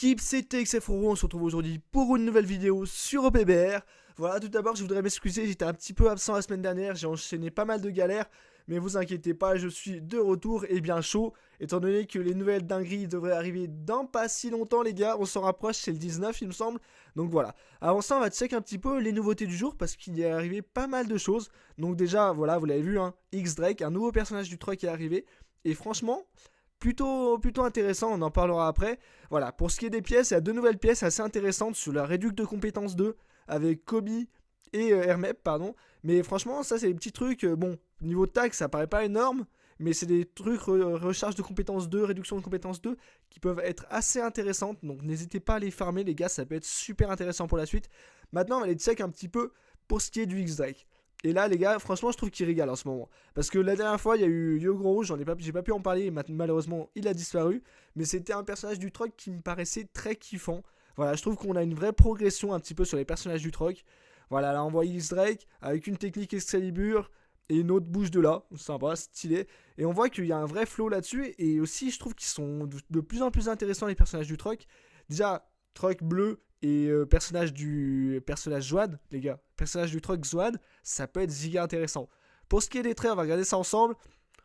l'équipe, c'est TXFRO, on se retrouve aujourd'hui pour une nouvelle vidéo sur OPBR. Voilà, tout d'abord je voudrais m'excuser, j'étais un petit peu absent la semaine dernière, j'ai enchaîné pas mal de galères. Mais vous inquiétez pas, je suis de retour et bien chaud, étant donné que les nouvelles dingueries devraient arriver dans pas si longtemps les gars, on s'en rapproche, c'est le 19 il me semble. Donc voilà, avant ça on va check un petit peu les nouveautés du jour parce qu'il y est arrivé pas mal de choses. Donc déjà, voilà, vous l'avez vu, hein, X-Drake, un nouveau personnage du truc est arrivé. Et franchement, plutôt intéressant, on en parlera après. Voilà, pour ce qui est des pièces, il y a deux nouvelles pièces assez intéressantes sur la réduc de compétences 2 avec Kobe et Hermep, pardon. Mais franchement, ça c'est des petits trucs, bon, niveau taxe ça paraît pas énorme, mais c'est des trucs recharge de compétences 2, réduction de compétences 2, qui peuvent être assez intéressantes, donc n'hésitez pas à les farmer les gars, ça peut être super intéressant pour la suite. Maintenant on va aller check un petit peu pour ce qui est du X-Drake. Et là les gars, franchement je trouve qu'il régale en ce moment. Parce que la dernière fois il y a eu Yogo Rouge, j'ai pas pu en parler, malheureusement il a disparu. Mais c'était un personnage du troc qui me paraissait très kiffant. Voilà, je trouve qu'on a une vraie progression un petit peu sur les personnages du troc. Voilà, là on voit X-Drake avec une technique Excalibur et une autre bouge de là, sympa, stylé. Et on voit qu'il y a un vrai flow là-dessus. Et aussi, je trouve qu'ils sont de plus en plus intéressants les personnages du troc. Déjà, troc bleu et personnage Zoad, les gars. Personnage du troc Zoad, ça peut être giga intéressant. Pour ce qui est des traits, on va regarder ça ensemble.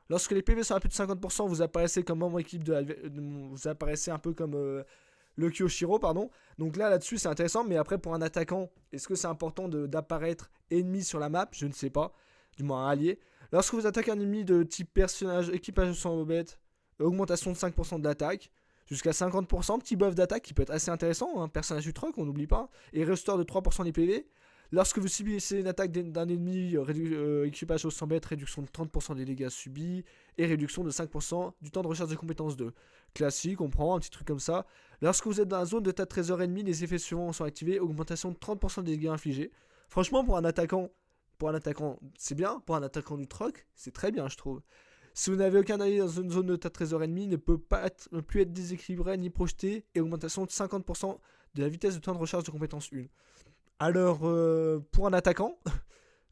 Lorsque les PV sont à plus de 50%, vous apparaissez comme membre équipe vous apparaissez un peu comme le Kyoshiro, pardon. Donc là-dessus, c'est intéressant. Mais après, pour un attaquant, est-ce que c'est important d'apparaître ennemi sur la map? Je ne sais pas. Du moins un allié. Lorsque vous attaquez un ennemi de type personnage, équipage sans bobette, augmentation de 5% de l'attaque, jusqu'à 50%, petit buff d'attaque qui peut être assez intéressant, hein, personnage du troc, on n'oublie pas, et restore de 3% des PV. Lorsque vous subissez une attaque d'un ennemi, équipage sans bête, réduction de 30% des dégâts subis, et réduction de 5% du temps de recharge de compétences 2. Classique, on prend un petit truc comme ça. Lorsque vous êtes dans la zone de tas de trésors ennemis, les effets suivants sont activés, augmentation de 30% des dégâts infligés. Franchement, pour un attaquant, c'est bien. Pour un attaquant du troc, c'est très bien, je trouve. Si vous n'avez aucun allié dans une zone de tas de trésors ennemis, ne peut plus être déséquilibré ni projeté, et augmentation de 50% de la vitesse de temps de recharge de compétence 1. Alors, pour un attaquant,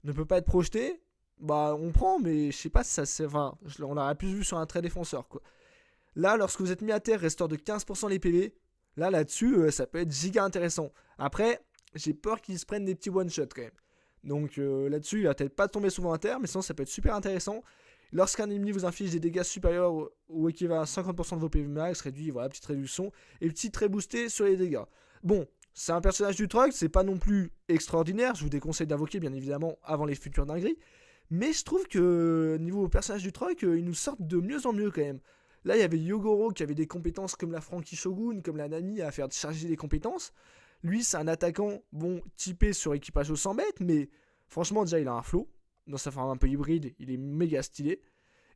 ne peut pas être projeté, bah on prend, mais je sais pas si ça c'est. Enfin, on l'aurait plus vu sur un trait défenseur, quoi. Là, lorsque vous êtes mis à terre, restaure de 15% les PV. Là-dessus, ça peut être giga intéressant. Après, j'ai peur qu'ils se prennent des petits one-shots quand même. Donc là-dessus, il va peut-être pas tomber souvent à terre, mais sinon ça peut être super intéressant. Lorsqu'un ennemi vous inflige des dégâts supérieurs ou équivalent à 50% de vos PV max, réduit, voilà, petite réduction, et petit trait boosté sur les dégâts. Bon, c'est un personnage du troc, c'est pas non plus extraordinaire, je vous déconseille d'invoquer bien évidemment avant les futures dingueries, mais je trouve que niveau personnage du troc, ils nous sortent de mieux en mieux quand même. Là, il y avait Yogoro qui avait des compétences comme la Frankie Shogun, comme la Nami à faire charger des compétences. Lui, c'est un attaquant, bon, typé sur équipage au 100 mètres, mais franchement, déjà, il a un flow. Dans sa forme un peu hybride, il est méga stylé.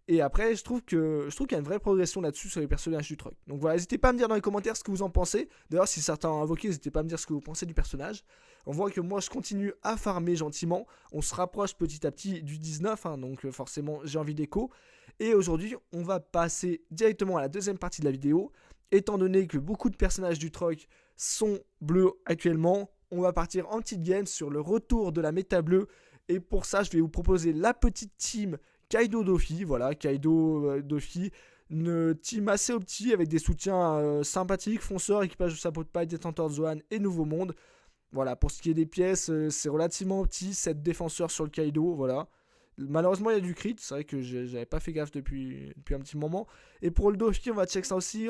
Et après, je trouve qu'il y a une vraie progression là-dessus sur les personnages du truc. Donc voilà, n'hésitez pas à me dire dans les commentaires ce que vous en pensez. D'ailleurs, si certains ont invoqué, n'hésitez pas à me dire ce que vous pensez du personnage. On voit que moi, je continue à farmer gentiment. On se rapproche petit à petit du 19, hein, donc forcément, j'ai envie d'écho. Et aujourd'hui, on va passer directement à la deuxième partie de la vidéo. Étant donné que beaucoup de personnages du troc sont bleus actuellement, on va partir en petite game sur le retour de la méta bleue. Et pour ça, je vais vous proposer la petite team Kaido Dofi. Voilà, Kaido Dofi, une team assez opti avec des soutiens sympathiques, fonceurs, équipage de sapot de paille, détenteur de Zoan et Nouveau Monde. Voilà, pour ce qui est des pièces, c'est relativement opti, 7 défenseurs sur le Kaido, voilà. Malheureusement, il y a du crit, c'est vrai que j'avais pas fait gaffe depuis un petit moment. Et pour le Dofi, on va check ça aussi.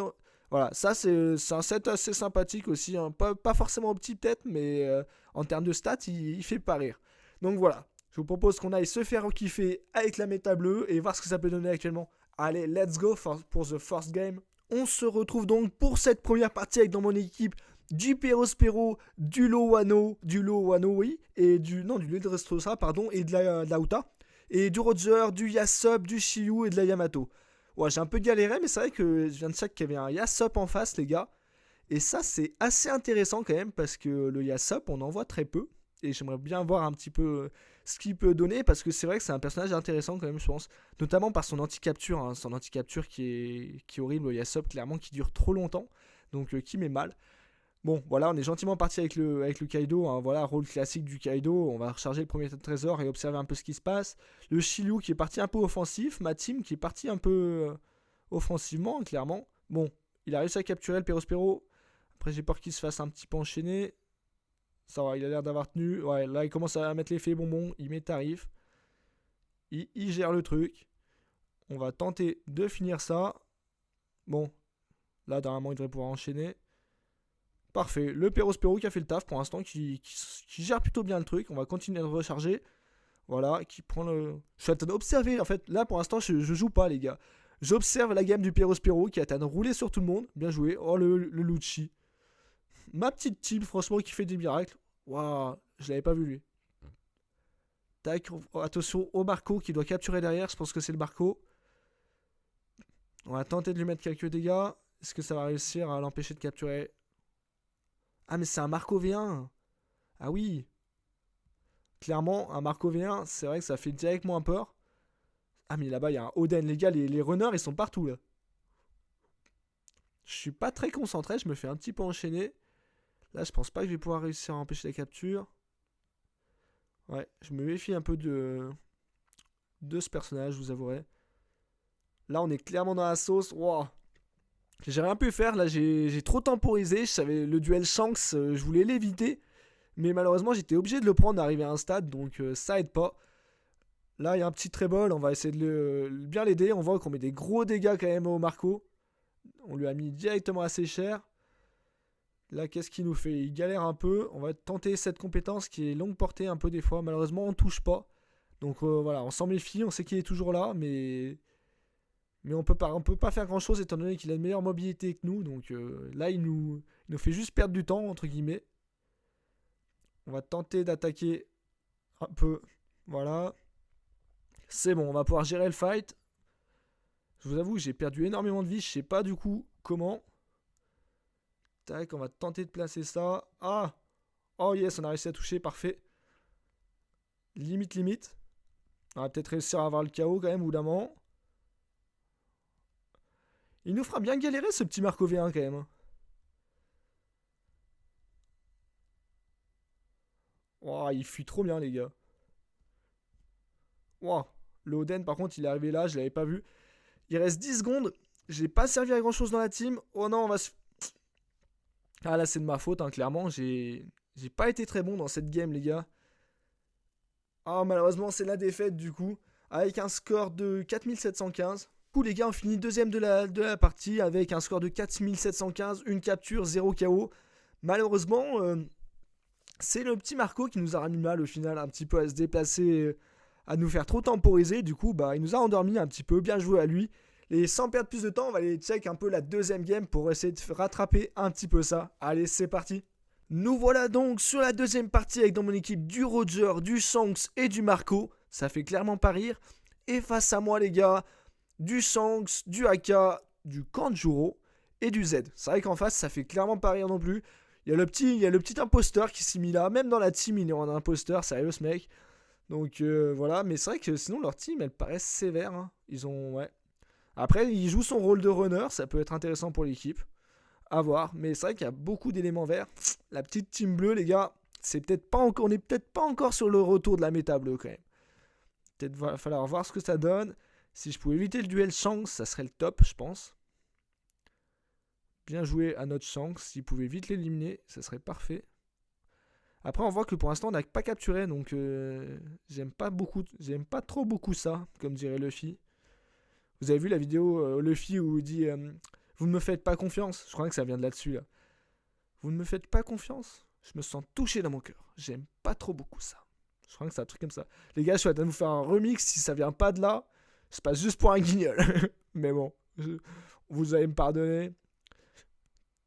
Voilà, ça c'est un set assez sympathique aussi, hein. Pas forcément opti peut-être, mais en termes de stats, il fait pas rire. Donc voilà, je vous propose qu'on aille se faire kiffer avec la méta bleue et voir ce que ça peut donner actuellement. Allez, let's go pour the first game. On se retrouve donc pour cette première partie avec dans mon équipe du Perospero, du Lowano, oui, et du Ledrestrosa, pardon, et de la Uta, et du Roger, du Yasop, du Shiyu et de la Yamato. Ouais, j'ai un peu galéré, mais c'est vrai que je viens de check qu'il y avait un Yasop en face, les gars. Et ça, c'est assez intéressant quand même, parce que le Yasop, on en voit très peu. Et j'aimerais bien voir un petit peu ce qu'il peut donner, parce que c'est vrai que c'est un personnage intéressant quand même, je pense. Notamment par son anti-capture, hein, son anti-capture qui est horrible, le Yasop, clairement, qui dure trop longtemps. Donc qui met mal. Bon, voilà, on est gentiment parti avec le Kaido, hein, voilà, rôle classique du Kaido, on va recharger le premier trésor et observer un peu ce qui se passe. Le Shiryu qui est parti un peu offensif, ma team qui est parti un peu offensivement, clairement. Bon, il a réussi à capturer le Perospero Après, j'ai peur qu'il se fasse un petit peu enchaîner. Ça va, il a l'air d'avoir tenu. Ouais, là, il commence à mettre l'effet bonbon. Il met tarif. Il gère le truc. On va tenter de finir ça. Bon, là, normalement, il devrait pouvoir enchaîner. Parfait. Le Perospero qui a fait le taf pour l'instant, qui gère plutôt bien le truc. On va continuer de recharger. Voilà, qui prend le. Je suis en train d'observer. En fait, là, pour l'instant, je joue pas, les gars. J'observe la game du Perospero qui est en train de rouler sur tout le monde. Bien joué. Oh, le Lucci. Ma petite team, franchement, qui fait des miracles. Waouh, je l'avais pas vu, lui. Tac, attention au Marco qui doit capturer derrière. Je pense que c'est le Marco. On va tenter de lui mettre quelques dégâts. Est-ce que ça va réussir à l'empêcher de capturer? Ah, mais c'est un Marco V1. Ah oui. Clairement, un Marco V1, c'est vrai que ça fait directement peur. Ah, mais là-bas, il y a un Oden. Les gars, les runners, ils sont partout, là. Je suis pas très concentré. Je me fais un petit peu enchaîner. Là, je pense pas que je vais pouvoir réussir à empêcher la capture. Ouais, je me méfie un peu de ce personnage, je vous avouerai. Là, on est clairement dans la sauce. Wow. J'ai rien pu faire. Là, j'ai trop temporisé. Je savais le duel Shanks, je voulais l'éviter. Mais malheureusement, j'étais obligé de le prendre d'arriver à un stade. Donc, ça aide pas. Là, il y a un petit trébol. On va essayer de bien l'aider. On voit qu'on met des gros dégâts quand même au Marco. On lui a mis directement assez cher. Là, qu'est-ce qu'il nous fait? Il galère un peu. On va tenter cette compétence qui est longue portée un peu des fois. Malheureusement, on ne touche pas. Donc voilà, on s'en méfie. On sait qu'il est toujours là, mais on peut pas faire grand chose étant donné qu'il a une meilleure mobilité que nous. Donc là, il nous fait juste perdre du temps, entre guillemets. On va tenter d'attaquer un peu. Voilà. C'est bon, on va pouvoir gérer le fight. Je vous avoue, j'ai perdu énormément de vie. Je sais pas du coup comment. Tac, on va tenter de placer ça. Ah! Oh yes, on a réussi à toucher, parfait. Limite. On va peut-être réussir à avoir le KO quand même, au bout d'un moment. Il nous fera bien galérer ce petit Marco V1 quand même. Oh, il fuit trop bien les gars. Wow. Le Oden par contre il est arrivé là, je l'avais pas vu. Il reste 10 secondes. J'ai pas servi à grand chose dans la team. Oh non, on va se... Ah là c'est de ma faute, hein, clairement. J'ai pas été très bon dans cette game les gars. Ah malheureusement c'est la défaite du coup. Avec un score de 4715. Du coup les gars on finit deuxième de la partie avec un score de 4715. Une capture, 0 KO. Malheureusement c'est le petit Marco qui nous a remis mal au final. Un petit peu à se déplacer, à nous faire trop temporiser. Du coup bah il nous a endormi un petit peu. Bien joué à lui. Et sans perdre plus de temps, on va aller check un peu la deuxième game pour essayer de rattraper un petit peu ça. Allez, c'est parti. Nous voilà donc sur la deuxième partie avec dans mon équipe du Roger, du Shanks et du Marco. Ça fait clairement pas rire. Et face à moi les gars, du Shanks, du Aka, du Kanjuro et du Z. C'est vrai qu'en face ça fait clairement pas rire non plus. Il y a le petit imposteur qui s'est mis là. Même dans la team il est en imposteur, sérieux ce mec. Donc voilà, mais c'est vrai que sinon leur team elle paraît sévère. Hein. Ils ont... Ouais. Après, il joue son rôle de runner, ça peut être intéressant pour l'équipe. À voir, mais c'est vrai qu'il y a beaucoup d'éléments verts. La petite team bleue, les gars, on n'est peut-être pas encore sur le retour de la méta bleue quand même. Peut-être va falloir voir ce que ça donne. Si je pouvais éviter le duel Shanks, ça serait le top, je pense. Bien joué à notre Shanks. S'il pouvait vite l'éliminer, ça serait parfait. Après, on voit que pour l'instant, on n'a pas capturé, donc j'aime pas trop beaucoup ça, comme dirait Luffy. Vous avez vu la vidéo Luffy où il dit vous ne me faites pas confiance. Je crois que ça vient de là-dessus là. Vous ne me faites pas confiance. Je me sens touché dans mon cœur. J'aime pas trop beaucoup ça. Je crois que c'est un truc comme ça. Les gars, je suis en train de vous faire un remix. Si ça vient pas de là, je passe juste pour un guignol. Mais bon, vous allez me pardonner.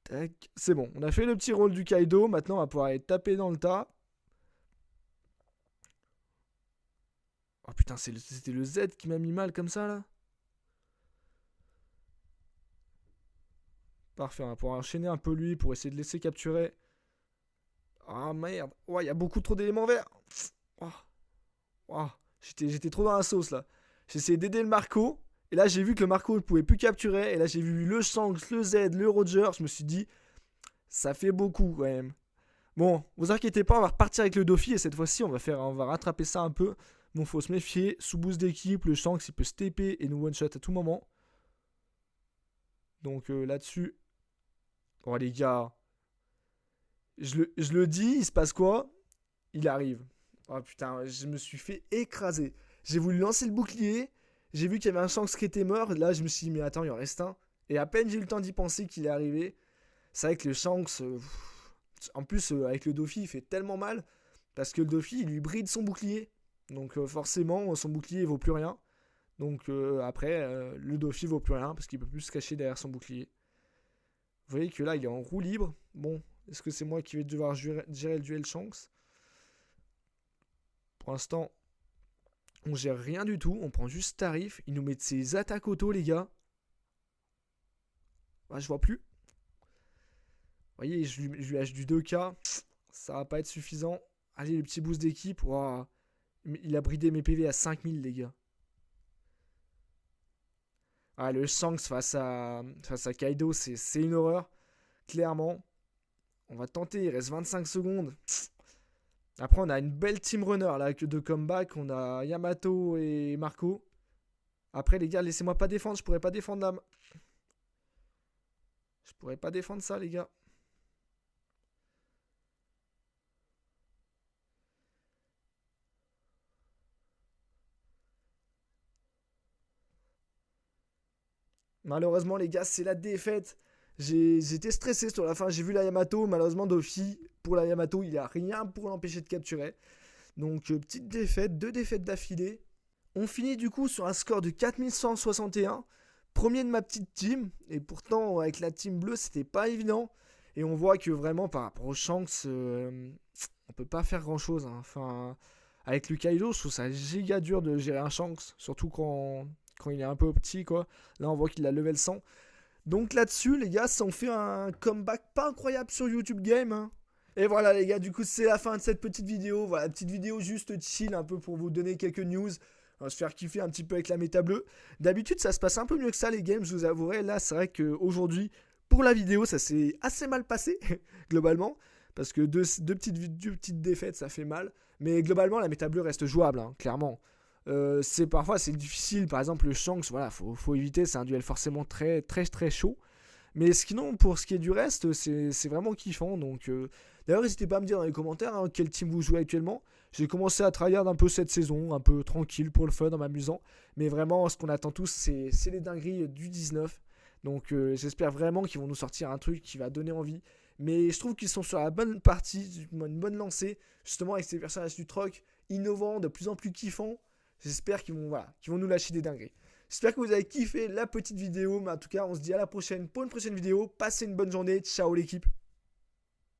Tac, c'est bon. On a fait le petit rôle du Kaido. Maintenant, on va pouvoir aller taper dans le tas. Oh putain, c'était le Z qui m'a mis mal comme ça là. Parfait, on va pouvoir enchaîner un peu lui pour essayer de laisser capturer. Ah merde, ouais, il y a beaucoup trop d'éléments verts. Oh. Oh. J'étais trop dans la sauce là. J'ai essayé d'aider le Marco. Et là j'ai vu que le Marco ne pouvait plus capturer. Et là j'ai vu le Shanks, le Z, le Roger. Je me suis dit, ça fait beaucoup quand même. Bon, vous inquiétez pas, on va repartir avec le Dofi. Et cette fois-ci on va rattraper ça un peu. Bon, faut se méfier. Sous boost d'équipe, le Shanks il peut se TP et nous one-shot à tout moment. Donc là-dessus... Oh les gars, Je le dis, il se passe quoi? Il arrive. Oh putain, je me suis fait écraser. J'ai voulu lancer le bouclier. J'ai vu qu'il y avait un Shanks qui était mort. Là, je me suis dit, mais attends, il en reste un. Et à peine j'ai eu le temps d'y penser qu'il est arrivé. C'est vrai que le Shanks, en plus, avec le Dofi, il fait tellement mal. Parce que le Dofi, il lui bride son bouclier. Donc forcément, son bouclier, il vaut plus rien. Donc après, le Dofi vaut plus rien. Parce qu'il peut plus se cacher derrière son bouclier. Vous voyez que là, il est en roue libre. Bon, est-ce que c'est moi qui vais devoir gérer le duel Shanks? Pour l'instant, on gère rien du tout. On prend juste tarif. Il nous met de ses attaques auto, les gars. Ah, je vois plus. Vous voyez, je lui lâche du 2K. Ça va pas être suffisant. Allez, le petit boost d'équipe. Wow. Il a bridé mes PV à 5000, les gars. Ah, le Shanks face à Kaido, c'est une horreur. Clairement. On va tenter. Il reste 25 secondes. Après, on a une belle team runner là, de comeback. On a Yamato et Marco. Après, les gars, laissez-moi pas défendre. Je pourrais pas défendre là. Je pourrais pas défendre ça, les gars. Malheureusement, les gars, c'est la défaite. J'étais stressé sur la fin. J'ai vu la Yamato. Malheureusement, Dofi, pour la Yamato, il a rien pour l'empêcher de capturer. Donc, petite défaite. 2 défaites d'affilée. On finit du coup sur un score de 4161. Premier de ma petite team. Et pourtant, avec la team bleue, c'était pas évident. Et on voit que vraiment, par rapport aux Shanks, on peut pas faire grand chose. Hein. Enfin, avec le Kaido, je trouve ça giga dur de gérer un Shanks. Surtout quand il est un peu petit, quoi. Là, on voit qu'il a level 100. Donc là-dessus, les gars, ça en fait un comeback pas incroyable sur YouTube Game. Hein. Et voilà, les gars, du coup, c'est la fin de cette petite vidéo. Voilà, petite vidéo juste chill, un peu pour vous donner quelques news. On va se faire kiffer un petit peu avec la méta bleue. D'habitude, ça se passe un peu mieux que ça, les games, je vous avouerai. Là, c'est vrai qu'aujourd'hui, pour la vidéo, ça s'est assez mal passé, globalement. Parce que deux petites défaites, ça fait mal. Mais globalement, la méta bleue reste jouable, hein, clairement. Parfois, c'est difficile. Par exemple, le Shanks, voilà, faut éviter. C'est un duel forcément très, très, très chaud. Mais sinon, pour ce qui est du reste, c'est vraiment kiffant. Donc, d'ailleurs, n'hésitez pas à me dire dans les commentaires hein, quel team vous jouez actuellement. J'ai commencé à tryhard un peu cette saison, un peu tranquille pour le fun, en m'amusant. Mais vraiment, ce qu'on attend tous, c'est les dingueries du 19. Donc, j'espère vraiment qu'ils vont nous sortir un truc qui va donner envie. Mais je trouve qu'ils sont sur la bonne partie, une bonne lancée, justement avec ces personnages du troc, innovants, de plus en plus kiffants. J'espère qu'ils vont nous lâcher des dingueries. J'espère que vous avez kiffé la petite vidéo. Mais en tout cas, on se dit à la prochaine pour une prochaine vidéo. Passez une bonne journée. Ciao l'équipe.